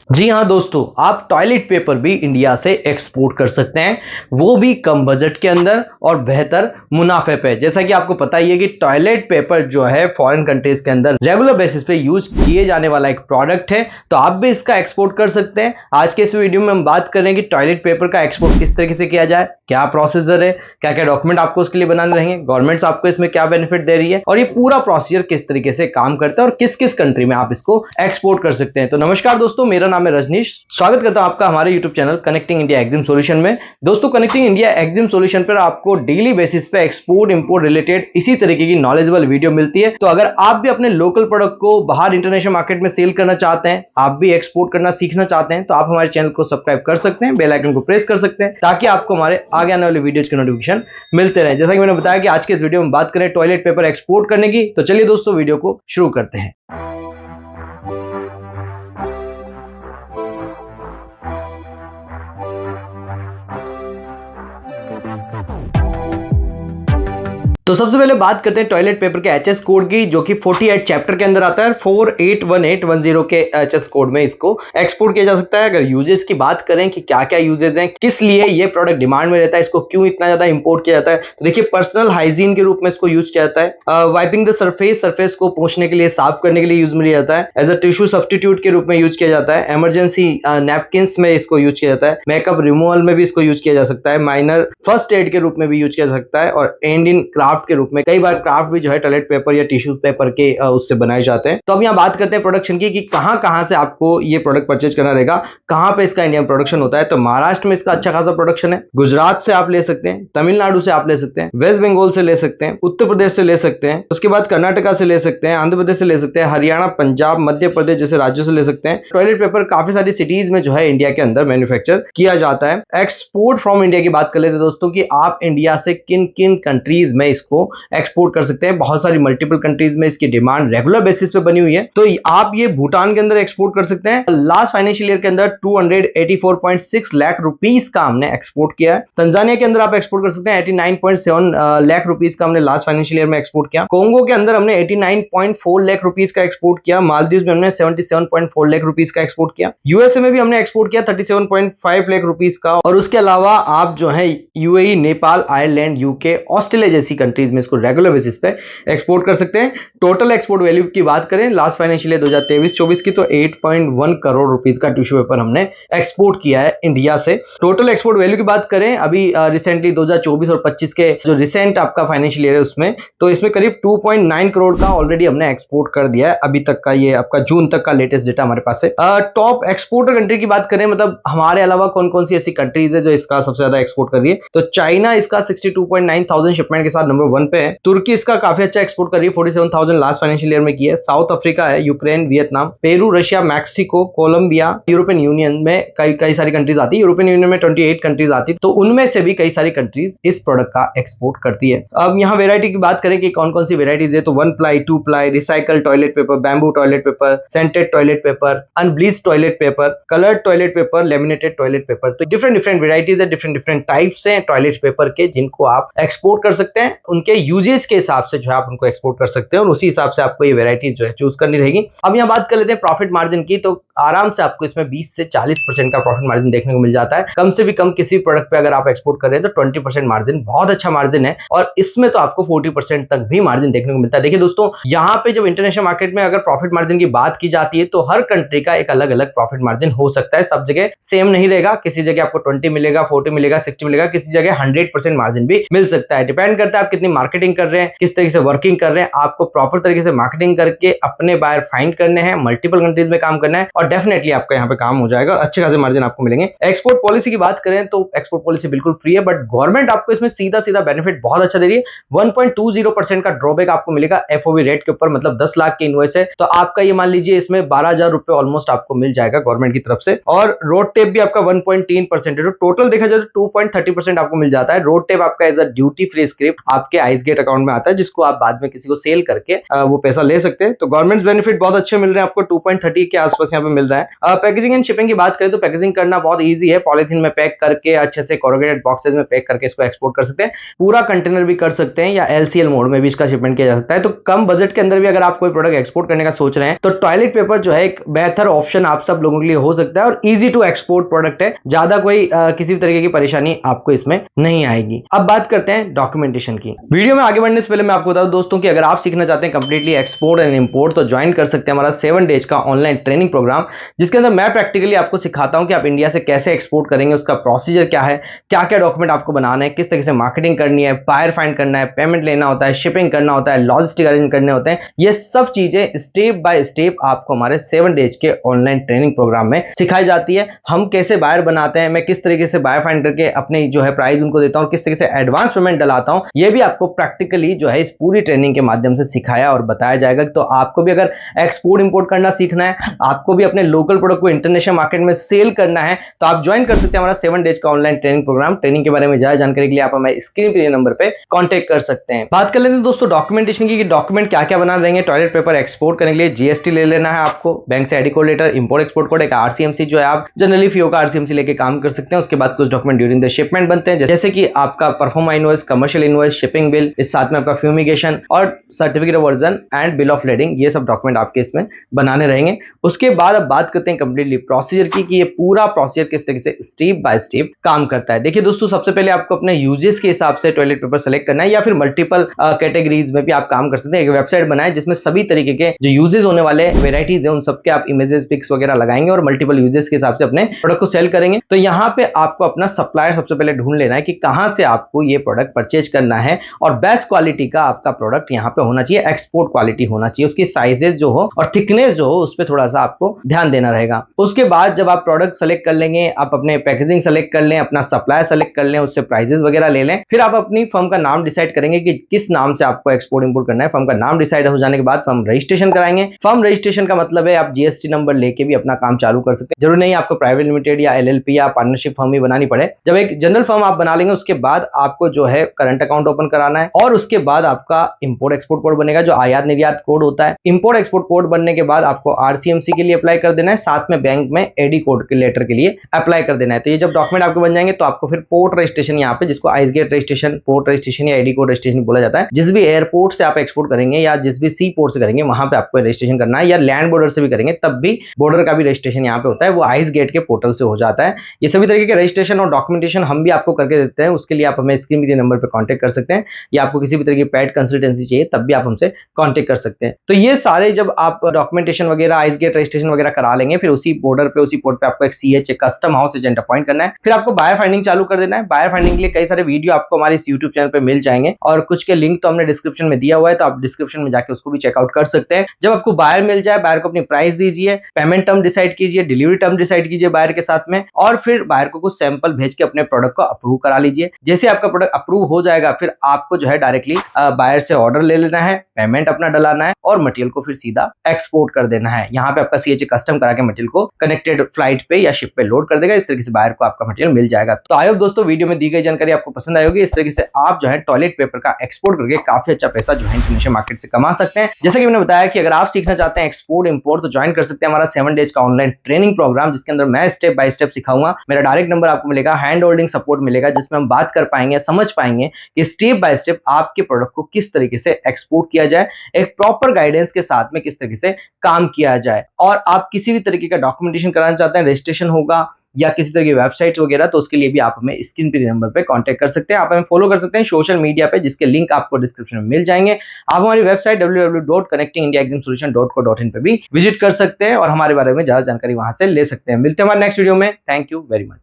जी हाँ दोस्तों, आप टॉयलेट पेपर भी इंडिया से एक्सपोर्ट कर सकते हैं, वो भी कम बजट के अंदर और बेहतर मुनाफे पे। जैसा कि आपको पता ही है कि टॉयलेट पेपर जो है फॉरेन कंट्रीज के अंदर रेगुलर बेसिस पे यूज किए जाने वाला एक प्रोडक्ट है, तो आप भी इसका एक्सपोर्ट कर सकते हैं। आज के इस वीडियो में हम बात कर रहे हैं कि टॉयलेट पेपर का एक्सपोर्ट किस तरीके से किया जाए, क्या प्रोसीजर है, क्या क्या डॉक्यूमेंट आपको उसके लिए बनाने रहेंगे, गवर्नमेंट्स आपको इसमें क्या बेनिफिट दे रही है और ये पूरा प्रोसीजर किस तरीके से काम करता है और किस किस कंट्री में आप इसको एक्सपोर्ट कर सकते हैं। तो नमस्कार दोस्तों, मेरा नाम है रजनीश, स्वागत करता हूं आपका हमारे YouTube channel connecting India EXIM solution में। दोस्तों, कनेक्टिंग इंडिया एग्जिम सॉल्यूशन पर आपको डेली बेसिस पे एक्सपोर्ट इंपोर्ट रिलेटेड इसी तरीके की नॉलेजेबल वीडियो मिलती है। तो अगर आप भी अपने लोकल प्रोडक्ट को बाहर इंटरनेशनल मार्केट में सेल करना चाहते हैं, आप भी एक्सपोर्ट करना सीखना चाहते हैं, तो आप हमारे चैनल को सब्सक्राइब कर सकते हैं, बेल आइकन को प्रेस कर सकते हैं ताकि आपको हमारे आगे आने वाले वीडियोज के नोटिफिकेशन मिलते रहे। जैसा कि मैंने बताया कि आज के इस वीडियो में बात करें टॉयलेट पेपर एक्सपोर्ट करने की, तो चलिए दोस्तों वीडियो को शुरू करते हैं। तो सबसे पहले बात करते हैं टॉयलेट पेपर के एचएस कोड की, जो कि 48 चैप्टर के अंदर आता है। 481810 के एचएस कोड में इसको एक्सपोर्ट किया जा सकता है। अगर यूजेस की बात करें कि क्या क्या यूजेस हैं, किस लिए ये प्रोडक्ट डिमांड में रहता है, इसको क्यों इतना ज्यादा इंपोर्ट किया जाता है, तो देखिए पर्सनल हाइजीन के रूप में इसको यूज किया जाता है। वाइपिंग द सरफेस को पोंछने के लिए, साफ करने के लिए यूज में लिया जाता है। एज अ टिश्यू सब्स्टिट्यूट के रूप में यूज किया जाता है। इमरजेंसी नैपकिन में इसको यूज किया जाता है। मेकअप रिमूवल में भी इसको यूज किया जा सकता है। माइनर फर्स्ट एड के रूप में भी यूज किया जा सकता है। और एंड इन क्राफ्ट के रूप में, कई बार क्राफ्ट भी जो है टॉयलेट पेपर या टिश्यू पेपर के उससे बनाए जाते हैं। तो अब यहाँ बात करते हैं प्रोडक्शन की कि कहां से आपको ये प्रोडक्ट परचेज करना रहेगा, कहां पे इसका इंडियन प्रोडक्शन होता है। तो महाराष्ट्र में इसका अच्छा खासा प्रोडक्शन है। गुजरात से आप ले सकते हैं, तमिलनाडु से आप ले सकते हैं, वेस्ट बंगाल से ले सकते हैं, उत्तर प्रदेश से ले सकते हैं, उसके बाद कर्नाटका से ले सकते हैं, आंध्र प्रदेश से ले सकते हैं, हरियाणा, पंजाब, मध्य प्रदेश जैसे राज्यों से ले सकते हैं। टॉयलेट पेपर काफी सारी सिटीज में जो है इंडिया के अंदर मैन्युफैक्चर किया जाता है। एक्सपोर्ट फ्रॉम इंडिया की बात कर लेते हैं दोस्तों कि आप इंडिया से किन किन कंट्रीज में इसको एक्सपोर्ट कर सकते हैं। बहुत सारी मल्टीपल कंट्रीज में इसकी डिमांड रेगुलर बेसिस पे बनी हुई है। तो आप ये भूटान के अंदर एक्सपोर्ट कर सकते हैं। लास्ट फाइनेंशियल ईयर के अंदर 284.6 लाख रुपीस का हमने एक्सपोर्ट किया है। तंजानिया के अंदर आप एक्सपोर्ट कर सकते हैं। 89.7 लाख रुपीस का हमने लास्ट फाइनेंशियल ईयर में एक्सपोर्ट किया। कोंगो के अंदर हमने 89.4 लाख रुपीस का एक्सपोर्ट किया। मालदीव में हमने 77.4 लाख रुपीस का एक्सपोर्ट किया। यूएसए में भी हमने एक्सपोर्ट किया 37.5 लाख रुपीस का। और उसके अलावा आप जो है UAE, Nepal, Ireland, UK, Australia जैसी कंट्रीज में इसको रेगुलर बेसिस पे एक्सपोर्ट कर सकते हैं। टोटल एक्सपोर्ट वैल्यू की बात करें लास्ट फाइनेंशियल ईयर 2023-24 की, तो 8.1 करोड़ रुपीस का टिश्यू पेपर हमने एक्सपोर्ट किया है इंडिया से। टोटल एक्सपोर्ट वैल्यू की बात करें अभी रिसेंटली 2024 और 25 के जो रिसेंट आपका फाइनेंशियल ईयर है उसमें, तो इसमें करीब 2.9 करोड़ का ऑलरेडी हमने एक्सपोर्ट कर दिया है अभी तक का। ये आपका जून तक का लेटेस्ट डेटा हमारे पास है। टॉप एक्सपोर्टर कंट्री की बात करें, मतलब हमारे अलावा कौन कौन सी ऐसी कंट्रीज है जो इसका सबसे ज्यादा एक्सपोर्ट कर रही है, तो चाइना इसका 62.9 थाउजेंड शिपमेंट के साथ नंबर 1 पे है। तुर्की इसका काफी अच्छा एक्सपोर्ट कर रही है, 47,000 लास्ट फाइनेंशियल ईयर में की है। साउथ अफ्रीका है, Ukraine, Vietnam, Peru, Russia, Mexico, Colombia, European Union में कई सारी कंट्रीज आती है। यूरोपियन यूनियन में 28 कंट्रीज आती है, तो उनमें से भी कई सारी कंट्रीज इस प्रोडक्ट का एक्सपोर्ट करती है। अब यहाँ वेरायटी की बात करें कि कौन कौन सी वेरायटीज है, तो 1 ply, 2 ply, recycle toilet paper, bamboo toilet paper, scented toilet paper, unbleached toilet paper, coloured toilet paper, laminated toilet paper. तो डिफरेंट वेराइटीज है, डिफरेंट टाइप्स हैं टॉयलेट पेपर के, जिनको आप एक्सपोर्ट कर सकते हैं। उनके यूजेस के हिसाब से जो है आप उनको एक्सपोर्ट कर सकते हैं और उसी हिसाब से आपको ये वैरायटीज जो है चूज करनी रहेगी। अब यहाँ बात कर लेते हैं प्रॉफिट मार्जिन की, तो आराम से आपको इसमें 20 से 40% का प्रॉफिट मार्जिन देखने को मिल जाता है। कम से भी कम किसी प्रोडक्ट पे अगर आप एक्सपोर्ट कर रहे हैं तो 20% मार्जिन बहुत अच्छा मार्जिन है, और इसमें तो आपको 40% तक भी मार्जिन देखने को मिलता है। देखिए दोस्तों, यहाँ पे जब इंटरनेशनल मार्केट में अगर प्रॉफिट मार्जिन की बात की जाती है, तो हर कंट्री का एक अलग अलग प्रॉफिट मार्जिन हो सकता है, सब जगह सेम नहीं रहेगा। किसी जगह आपको 20 मिलेगा, 40 मिलेगा, 60 मिलेगा, किसी जगह 100% मार्जिन भी मिल सकता है। डिपेंड करता है आप कितनी मार्केटिंग कर रहे हैं, किस तरीके से वर्किंग कर रहे हैं। आपको प्रॉपर तरीके से मार्केटिंग करके अपने बायर फाइंड करने हैं, मल्टीपल कंट्रीज में काम करना है, और डेफिनेटली आपका यहाँ पे काम हो जाएगा और अच्छे खासे मार्जिन आपको मिलेंगे। एक्सपोर्ट पॉलिसी की बात करें तो एक्सपोर्ट पॉलिसी बिल्कुल फ्री है, बट गवर्नमेंट आपको इसमें सीधा बेनिफिट बहुत अच्छा दे रही है। 1.20% का ड्रॉबैक आपको मिलेगा एफओबी रेट के ऊपर, मतलब 10 लाख के इनवॉइस है तो आपका ये मान लीजिए इसमें 12,000 रुपए ऑलमोस्ट आपको मिल जाएगा गवर्नमेंट की तरफ से। और रोड टेप भी आपका 1.3% है, तो टोटल देखा जाए तो 2.30% आपको मिल जाता है। रोड टेप आपका as a duty free script आपके आइसगेट अकाउंट में आता है, जिसको आप बाद में किसी को सेल करके वो पैसा ले सकते हैं। तो गवर्नमेंट बेनिफिट बहुत अच्छे मिल रहे हैं आपको, 2.30 के आसपास यहाँ पे मिल रहा है। पैकेजिंग एंड शिपिंग की बात करें तो पैकेजिंग करना बहुत ईजी है। पॉलिथीन में पैक करके अच्छे से कोरोगेटेड बॉक्सेस में पैक करके इसको एक्सपोर्ट कर सकते हैं। पूरा कंटेनर भी कर सकते हैं या LCL मोड में भी इसका शिपमेंट किया जा सकता है। तो कम बजट के अंदर भी अगर आप कोई प्रोडक्ट एक्सपोर्ट करने का सोच रहे हैं तो टॉयलेट पेपर जो है एक बेहतर ऑप्शन आप सब लोगों के लिए हो सकता है और इजी टू एक्सपोर्ट प्रोडक्ट है। ज्यादा कोई किसी भी तरीके की परेशानी आपको इसमें नहीं आएगी। अब बात करते हैं डॉक्यूमेंटेशन की। वीडियो में आगे बढ़ने से पहले मैं आपको बता दूं दोस्तों कि अगर आप सीखना चाहते हैं कंप्लीटली एक्सपोर्ट एंड इंपोर्ट तो ज्वाइन कर सकते हैं हमारा 7 डेज का ऑनलाइन ट्रेनिंग प्रोग्राम, जिसके अंदर मैं प्रैक्टिकली आपको सिखाता हूं कि आप इंडिया से कैसे एक्सपोर्ट करेंगे, उसका प्रोसीजर क्या है, क्या क्या डॉक्यूमेंट आपको बनाना है, किस तरह से मार्केटिंग करनी है, बायर फाइंड करना है, पेमेंट लेना होता है, शिपिंग करना होता है, लॉजिस्टिक अरेंज करने होते हैं। ये सब चीजें स्टेप बाय स्टेप आपको हमारे 7 डेज के ऑनलाइन ट्रेनिंग प्रोग्राम में सिखाई जाती है। हम कैसे बायर बनाते हैं, मैं किस तरीके से बायर फाइंड करके अपने जो है प्राइस उनको देता हूं, किस तरीके से एडवांस पेमेंट डलाता हूं, ये भी आपको प्रैक्टिकली जो है इस पूरी ट्रेनिंग के माध्यम से सिखाया और बताया जाएगा। तो आपको भी अगर एक्सपोर्ट इंपोर्ट करना सीखना है, आपको भी अपने लोकल प्रोडक्ट को इंटरनेशनल मार्केट में सेल करना है, तो आप ज्वाइन कर सकते हैं हमारा 7 डेज का ऑनलाइन ट्रेनिंग प्रोग्राम। ट्रेनिंग के बारे में ज्यादा जानकारी के लिए आप हमें स्क्रीन पे नंबर पे कांटेक्ट कर सकते हैं। बात कर लेते हैं दोस्तों डॉक्यूमेंटेशन की, डॉक्यूमेंट क्या क्या बना रहेंगे। टॉयलेट पेपर एक्सपोर्ट करने के लिए GST ले लेना है आपको, बैंक से ID code letter, import export code, एक RCMC जो है आप जनरली FIO का RCMC लेके काम कर सकते हैं। उसके बाद कुछ डॉक्यूमेंट ड्यूरिंग द शिपमेंट बनते हैं, जैसे कि आपका proforma invoice, commercial invoice, shipping bill, इस साथ में आपका फ्यूमिगेशन और certificate of version and bill of lading, ये सब डॉक्यूमेंट आपके इसमें बनाने रहेंगे। उसके बाद अब बात करते हैं कंप्लीटली प्रोसीजर की कि ये पूरा प्रोसीजर किस तरीके से स्टेप बाय स्टेप काम करता है। देखिए दोस्तों, सबसे पहले आपको अपने यूजेस के हिसाब से टॉयलेट पेपर सेलेक्ट करना है या फिर मल्टीपल कैटेगरीज में भी आप काम कर सकते हैं। एक वेबसाइट बनाए जिसमें सभी तरीके के जो यूजेस होने वाले वेराइटीज है उन सबके आप इमेजेस, पिक्स वगैरह लगाएंगे और मल्टीपल यूजेस के हिसाब से अपने प्रोडक्ट को सेल करेंगे। तो यहाँ पे आपको अपना सप्लायर सबसे पहले ढूंढ लेना है कि कहां से आपको ये प्रोडक्ट परचेज करना है और बेस्ट क्वालिटी का आपका प्रोडक्ट यहाँ पे होना चाहिए, एक्सपोर्ट क्वालिटी होना चाहिए। उसकी साइजेस जो हो और थिकनेस जो हो उस पर थोड़ा सा आपको ध्यान देना रहेगा। उसके बाद जब आप प्रोडक्ट सेलेक्ट कर लेंगे, आप अपने पैकेजिंग सेलेक्ट कर लें, अपना सप्लायर सेलेक्ट कर लें, उससे प्राइजेस वगैरह ले लें, फिर आप अपनी फर्म का नाम डिसाइड करेंगे कि किस नाम से आपको एक्सपोर्ट इंपोर्ट करना है। फर्म का नाम डिसाइड हो जाने के बाद फर्म रजिस्ट्रेशन कराएंगे। फर्म रजिस्ट्रेशन का मतलब है आप GST नंबर लेके भी अपना काम चालू कर सकते हैं। जरूरी नहीं आपको प्राइवेट लिमिटेड या LLP या पार्टनरशिप फर्म ही बनानी पड़े। जब एक जनरल फर्म आप बना लेंगे उसके बाद आपको जो है करंट अकाउंट ओपन कराना है और उसके बाद आपका इंपोर्ट एक्सपोर्ट कोड बनेगा जो आयात निर्यात कोड होता है। इंपोर्ट एक्सपोर्ट कोड बनने के बाद आपको RCMC के लिए अप्लाई कर देना है, साथ में बैंक में AD कोड के लेटर के लिए अप्लाई कर देना है। तो ये जब डॉक्यूमेंट आपके बन जाएंगे तो आपको फिर पोर्ट रजिस्ट्रेशन, यहाँ पे जिसको ICEGATE registration, port registration या AD कोड रजिस्ट्रेशन बोला जाता है, जिस भी एयरपोर्ट से आप एक्सपोर्ट करेंगे या जिस भी सी पोर्ट से करेंगे वहां पे आपको रजिस्ट्रेशन करना है, या लैंड बॉर्डर से भी करेंगे तब भी बॉर्डर का भी रजिस्ट्रेशन यहाँ पे होता है, वो आइस गेट के पोर्टल से हो जाता है। ये सभी तरीके के रजिस्ट्रेशन और डॉक्यूमेंटेशन हम भी आपको करके देते हैं। उसके लिए आप हमें स्क्रीन पे नंबर पे कांटेक्ट कर सकते हैं या आपको किसी भी तरह की पेड कंसल्टेंसी चाहिए तब भी आप हमसे कांटेक्ट कर सकते हैं। तो ये सारे जब आप डॉक्यूमेंटेशन वगैरह, आइस गेट रजिस्ट्रेशन वगैरह करा लेंगे, फिर उसी बॉर्डर पे, उसी पोर्ट पे आपको एक CH custom house agent appoint करना है। फिर आपको बायर फाइंडिंग चालू कर देना है। बायर फाइंडिंग के लिए कई सारे वीडियो आपको हमारे इस YouTube चैनल पे मिल जाएंगे और कुछ के लिंक तो हमने डिस्क्रिप्शन में दिया हुआ है, तो आप डिस्क्रिप्शन में जाके उसको भी चेकआउट कर सकते हैं। जब आपको बायर मिल जाए, बायर को अपनी प्राइस दीजिए, पेमेंट टर्म डिसाइड कीजिए, डिलीवरी टर्म डिसाइड कीजिए बायर के साथ में, और फिर बायर को कुछ सैंपल भेज के अपने प्रोडक्ट को अप्रूव करा लीजिए। जैसे आपका प्रोडक्ट अप्रूव हो जाएगा फिर आपको जो है डायरेक्टली बायर से ऑर्डर ले लेना है, पेमेंट अपना डलाना है और मटेरियल को फिर सीधा एक्सपोर्ट कर देना है। यहाँ पे आपका CH कस्टम करा के मटेरियल को कनेक्टेड फ्लाइट पे या शिप पे लोड कर देगा। इस तरीके से बायर को आपका मटेरियल मिल जाएगा। तो आई होप दोस्तों वीडियो में दी गई जानकारी आपको पसंद आई होगी। इस तरीके से आप जो है टॉयलेट पेपर का एक्सपोर्ट करके काफी अच्छा पैसा जो है इंटरनेशनल मार्केट से कमा सकते हैं। जैसे कि मैंने बताया कि अगर आप सीखना चाहते हैं एक्सपोर्ट इंपोर्ट तो ज्वाइन कर सकते हैं हमारा 7 डेज का ऑनलाइन ट्रेनिंग प्रोग्राम, जिसके अंदर मैं स्टेप बाय स्टेप सिखाऊंगा। मेरा डायरेक्ट नंबर आपको मिलेगा, हैंड होल्डिंग सपोर्ट मिलेगा, जिसमें हम बात कर पाएंगे, समझ पाएंगे कि स्टेप बाय स्टेप आपके प्रोडक्ट को किस तरीके से एक्सपोर्ट किया जाए, एक प्रॉपर गाइडेंस के साथ में किस तरीके से काम किया जाए। और आप किसी भी तरीके का डॉक्यूमेंटेशन कराना चाहते हैं, रजिस्ट्रेशन होगा या किसी तरह की वेबसाइट वगैरह, तो उसके लिए भी आप हमें स्क्रीन पे नंबर पे कांटेक्ट कर सकते हैं। आप हमें फॉलो कर सकते हैं सोशल मीडिया पे, जिसके लिंक आपको डिस्क्रिप्शन में मिल जाएंगे। आप हमारी वेबसाइट www.connectingindiaexamsolution.co.in पे भी विजिट कर सकते हैं और हमारे बारे में ज्यादा जानकारी वहां से ले सकते हैं। मिलते हैं हमारे नेक्स्ट वीडियो में। Thank you very much.